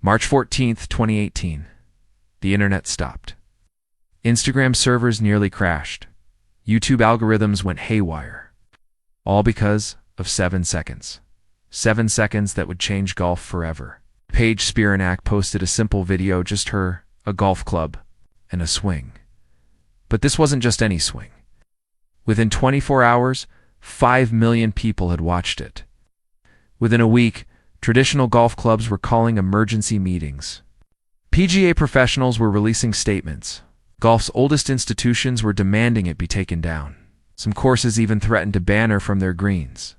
March 14th, 2018. The internet stopped. Instagram servers nearly crashed. YouTube algorithms went haywire. All because of 7 seconds. 7 seconds that would change golf forever. Paige Spiranac posted a simple video, just her, a golf club, and a swing. But this wasn't just any swing. Within 24 hours, 5 million people had watched it. Within a week, traditional golf clubs were calling emergency meetings. PGA professionals were releasing statements. Golf's oldest institutions were demanding it be taken down. Some courses even threatened to ban her from their greens.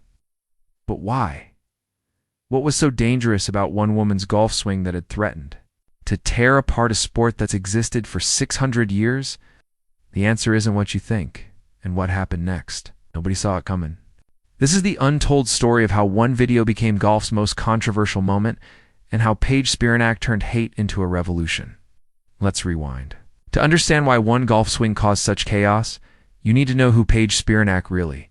But why? What was so dangerous about one woman's golf swing that had threatened to tear apart a sport that's existed for 600 years? The answer isn't what you think. And what happened next? Nobody saw it coming. This is the untold story of how one video became golf's most controversial moment, and how Paige Spiranac turned hate into a revolution. Let's rewind. To understand why one golf swing caused such chaos, you need to know who Paige Spiranac really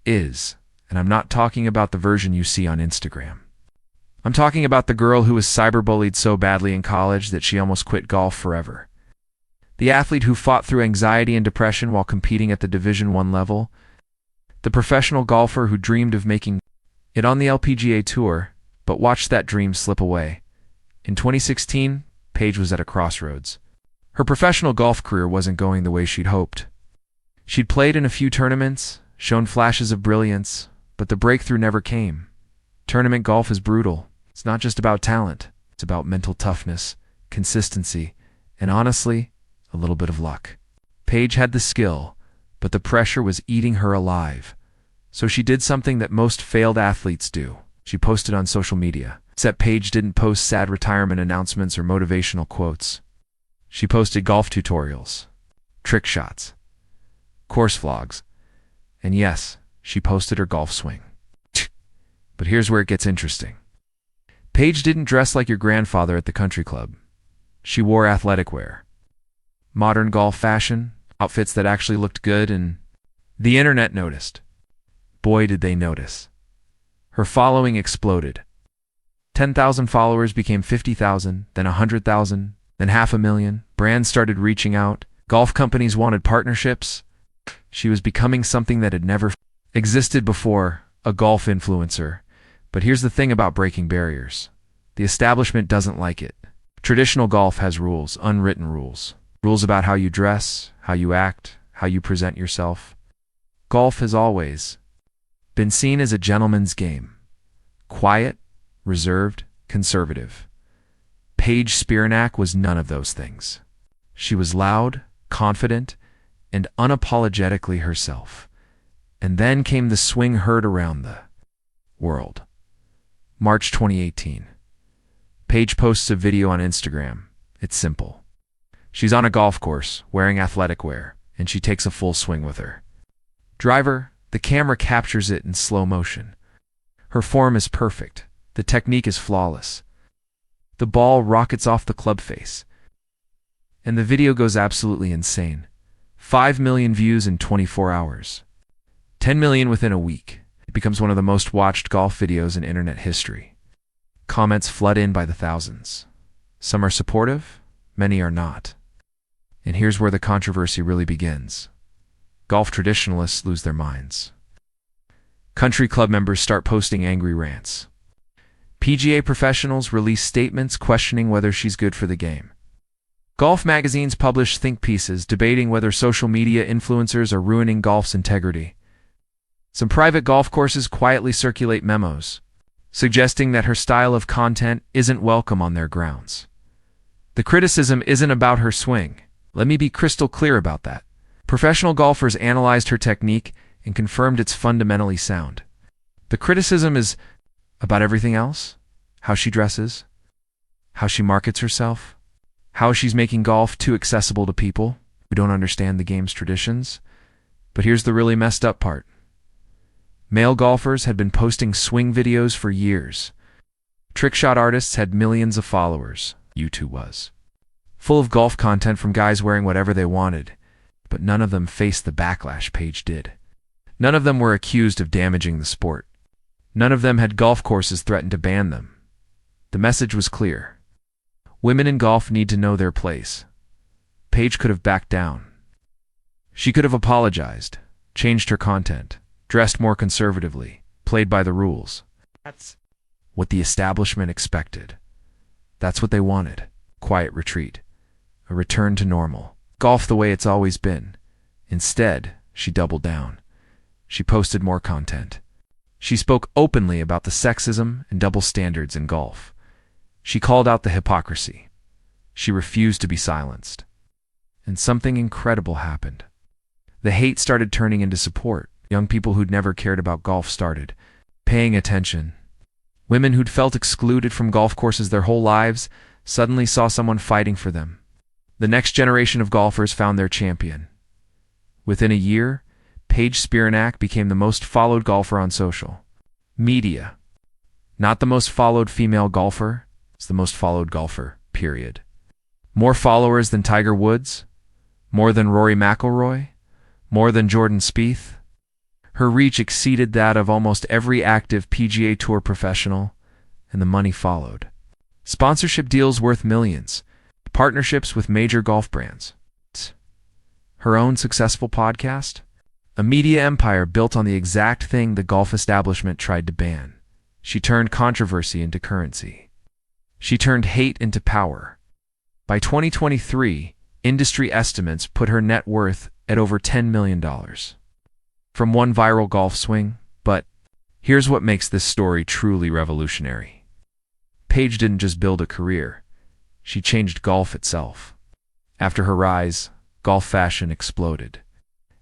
is. And I'm not talking about the version you see on Instagram. I'm talking about the girl who was cyberbullied so badly in college that she almost quit golf forever. The athlete who fought through anxiety and depression while competing at the Division I level. The professional golfer who dreamed of making it on the LPGA Tour, but watched that dream slip away. In 2016, Paige was at a crossroads. Her professional golf career wasn't going the way she'd hoped. She'd played in a few tournaments, shown flashes of brilliance, but the breakthrough never came. Tournament golf is brutal. It's not just about talent. It's about mental toughness, consistency, and honestly, a little bit of luck. Paige had the skill, but the pressure was eating her alive. So she did something that most failed athletes do. She posted on social media. Except Paige didn't post sad retirement announcements or motivational quotes. She posted golf tutorials, trick shots, course vlogs, and yes, she posted her golf swing. But here's where it gets interesting. Paige didn't dress like your grandfather at the country club. She wore athletic wear. Modern golf fashion, outfits that actually looked good, and the internet noticed. Boy, did they notice. Her following exploded. 10,000 followers became 50,000, then 100,000, then 500,000. Brands started reaching out. Golf companies wanted partnerships. She was becoming something that had never existed before, a golf influencer. But here's the thing about breaking barriers. The establishment doesn't like it. Traditional golf has rules, unwritten rules. Rules about how you dress, how you act, how you present yourself. Golf has always been seen as a gentleman's game. Quiet, reserved, conservative. Paige Spiranac was none of those things. She was loud, confident, and unapologetically herself. And then came the swing heard around the world. March 2018. Paige posts a video on Instagram. It's simple. She's on a golf course, wearing athletic wear, and she takes a full swing with her driver. The camera captures it in slow motion. Her form is perfect. The technique is flawless. The ball rockets off the club face. And the video goes absolutely insane. 5 million views in 24 hours. 10 million within a week. It becomes one of the most watched golf videos in internet history. Comments flood in by the thousands. Some are supportive, many are not. And here's where the controversy really begins. Golf traditionalists lose their minds. Country club members start posting angry rants. PGA professionals release statements questioning whether she's good for the game. Golf magazines publish think pieces debating whether social media influencers are ruining golf's integrity. Some private golf courses quietly circulate memos, suggesting that her style of content isn't welcome on their grounds. The criticism isn't about her swing. Let me be crystal clear about that. Professional golfers analyzed her technique and confirmed it's fundamentally sound. The criticism is about everything else: how she dresses, how she markets herself, how she's making golf too accessible to people who don't understand the game's traditions. But here's the really messed up part. Male golfers had been posting swing videos for years. Trick shot artists had millions of followers. YouTube was full of golf content from guys wearing whatever they wanted, but none of them faced the backlash Paige did. None of them were accused of damaging the sport. None of them had golf courses threaten to ban them. The message was clear. Women in golf need to know their place. Paige could have backed down. She could have apologized, changed her content, dressed more conservatively, played by the rules. That's what the establishment expected. That's what they wanted. Quiet retreat. A return to normal. Golf the way it's always been. Instead, she doubled down. She posted more content. She spoke openly about the sexism and double standards in golf. She called out the hypocrisy. She refused to be silenced. And something incredible happened. The hate started turning into support. Young people who'd never cared about golf started paying attention. Women who'd felt excluded from golf courses their whole lives suddenly saw someone fighting for them. The next generation of golfers found their champion. Within a year, Paige Spiranac became the most followed golfer on social media. Not the most followed female golfer, it's the most followed golfer, period. More followers than Tiger Woods? More than Rory McIlroy? More than Jordan Spieth? Her reach exceeded that of almost every active PGA Tour professional, and the money followed. Sponsorship deals worth millions, partnerships with major golf brands. Her own successful podcast? A media empire built on the exact thing the golf establishment tried to ban. She turned controversy into currency. She turned hate into power. By 2023, industry estimates put her net worth at over $10 million. From one viral golf swing, but here's what makes this story truly revolutionary. Paige didn't just build a career, she changed golf itself. After her rise, golf fashion exploded.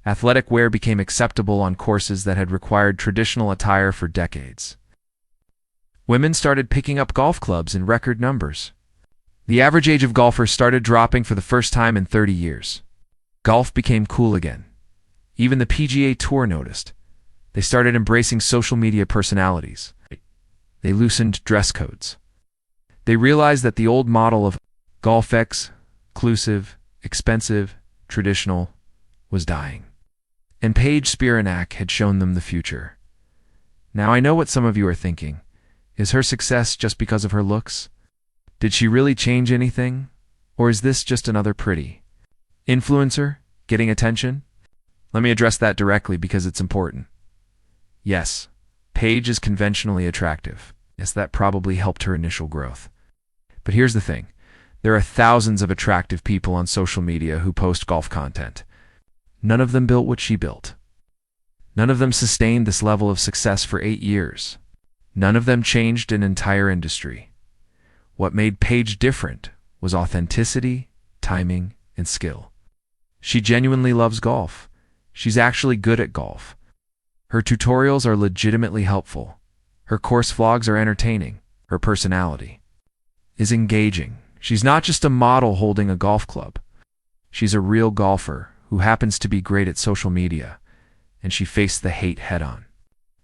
Athletic wear became acceptable on courses that had required traditional attire for decades. Women started picking up golf clubs in record numbers. The average age of golfers started dropping for the first time in 30 years. Golf became cool again. Even the PGA Tour noticed. They started embracing social media personalities. They loosened dress codes. They realized that the old model of golf exclusive, expensive, traditional was dying. And Paige Spiranac had shown them the future. Now I know what some of you are thinking. Is her success just because of her looks? Did she really change anything? Or is this just another pretty influencer getting attention? Let me address that directly because it's important. Yes, Paige is conventionally attractive. Yes, that probably helped her initial growth. But here's the thing. There are thousands of attractive people on social media who post golf content. None of them built what she built. None of them sustained this level of success for 8 years. None of them changed an entire industry. What made Paige different was authenticity, timing, and skill. She genuinely loves golf. She's actually good at golf. Her tutorials are legitimately helpful. Her course vlogs are entertaining. Her personality is engaging. She's not just a model holding a golf club. She's a real golfer who happens to be great at social media, and she faced the hate head-on.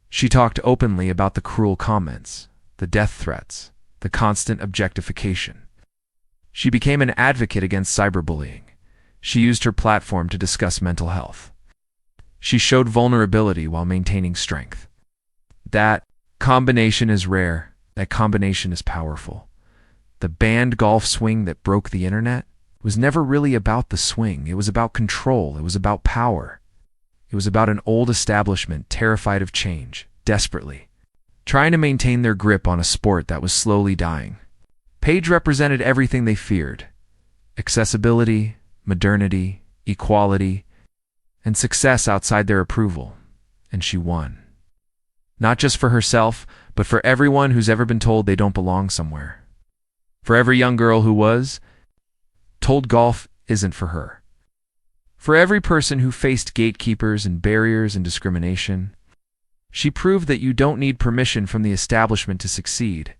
She talked openly about the cruel comments, the death threats, the constant objectification. She became an advocate against cyberbullying. She used her platform to discuss mental health. She showed vulnerability while maintaining strength. That combination is rare. That combination is powerful. The banned golf swing that broke the internet was never really about the swing. It was about control. It was about power. It was about an old establishment terrified of change, desperately, trying to maintain their grip on a sport that was slowly dying. Paige represented everything they feared: accessibility, modernity, equality, and success outside their approval. And she won. Not just for herself, but for everyone who's ever been told they don't belong somewhere. For every young girl who was told golf isn't for her. For every person who faced gatekeepers and barriers and discrimination, she proved that you don't need permission from the establishment to succeed.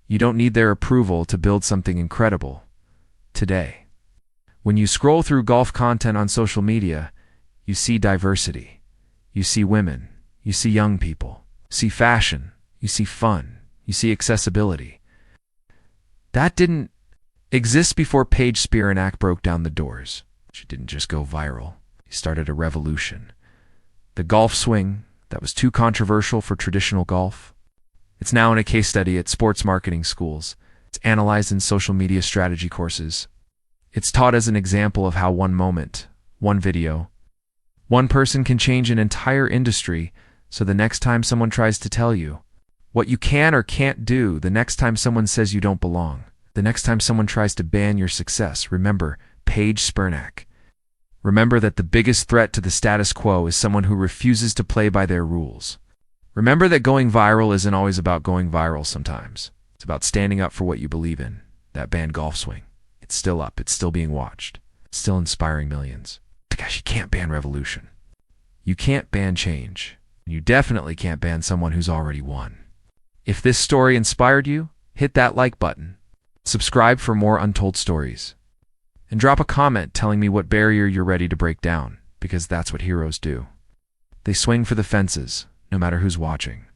You don't need their approval to build something incredible. Today, when you scroll through golf content on social media, you see diversity. You see women. You see young people. You see fashion. You see fun. You see accessibility. That didn't exist before Paige Spiranac broke down the doors. She didn't just go viral. She started a revolution. The golf swing that was too controversial for traditional golf, it's now in a case study at sports marketing schools. It's analyzed in social media strategy courses. It's taught as an example of how one moment, one video, one person can change an entire industry. So the next time someone tries to tell you what you can or can't do, the next time someone says you don't belong, the next time someone tries to ban your success, remember Paige Spiranac. Remember that the biggest threat to the status quo is someone who refuses to play by their rules. Remember that going viral isn't always about going viral sometimes. It's about standing up for what you believe in. That banned golf swing. It's still up. It's still being watched. It's still inspiring millions. Gosh, you can't ban revolution. You can't ban change. You definitely can't ban someone who's already won. If this story inspired you, hit that like button. Subscribe for more untold stories. And drop a comment telling me what barrier you're ready to break down, because that's what heroes do. They swing for the fences, no matter who's watching.